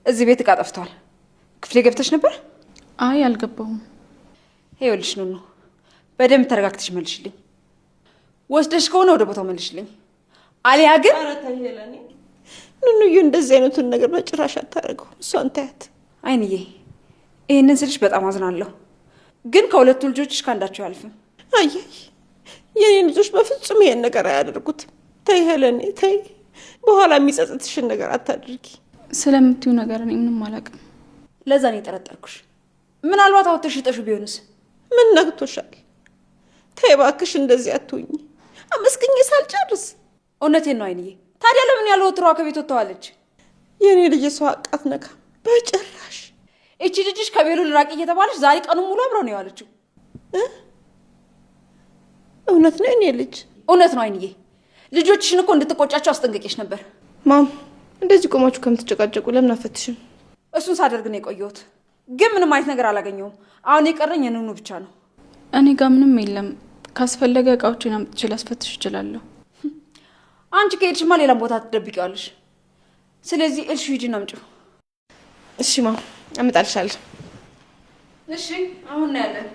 እዚህ ቤት እቃ ጠፍቷል። ክፍሌ ገብተሽ ነበር? አይ አልገባሁም። ይኸውልሽ ኑኑ፣ በደንብ ተረጋግተሽ መልሽልኝ። ወስደሽ ከሆነ ወደ ቦታው መልሽልኝ። አሊያ ግን ኑኑዬ እንደዚህ አይነቱን ነገር በጭራሽ አታደርገው። እሷን ታያት። አይንዬ፣ ይህንን ስልሽ በጣም አዝናለሁ፣ ግን ከሁለቱ ልጆችሽ ካንዳቸው አያልፍም። አየይ የኔ ልጆች በፍጹም ይሄን ነገር አያደርጉትም። ተይ ሄለኔ ተይ፣ በኋላ የሚጸጽትሽን ነገር አታድርጊ። ስለምትዩ ነገር እኔ ምንም አላውቅም። ለዛ ነው የጠረጠርኩሽ። ምናልባት አውጥተሽ ሽጠሹ ቢሆንስ? ምን ነግቶሻል? ተይ እባክሽ እንደዚህ አትሁኝ። አመስግኜ ሳልጨርስ። እውነቴን ነው አይንዬ። ታዲያ ለምን ያለ ወትሮዋ ከቤት ወጥተዋለች? የኔ ልጅ ሰው አቃት ነካ በጭራሽ። እቺ ልጅሽ ከቤሉል ራቂ እየተባለች ዛሬ ቀኑን ሙሉ አብረው ነው ያለችው። እውነት ነው የኔ ልጅ? እውነት ነው አይንዬ። ልጆችሽን እኮ እንድትቆጫቸው አስጠንቅቄሽ ነበር። ማም እንደዚህ ቆማችሁ ከምትጨቃጨቁ ለምን አፈትሽም? እሱን ሳደርግ ነው የቆየሁት፣ ግን ምንም አይነት ነገር አላገኘሁም። አሁን የቀረኝ የኑኑ ብቻ ነው። እኔ ጋር ምንም የለም። ካስፈለገ እቃዎችን አምጥቼ ላስፈትሽ እችላለሁ። አንቺ ከሄድሽማ ሌላም ቦታ ትደብቂዋለሽ። ስለዚህ እልሽ ሂጂና አምጪው። እሺ ማም፣ አመጣልሻለሁ። እሺ አሁን ነው ያለን።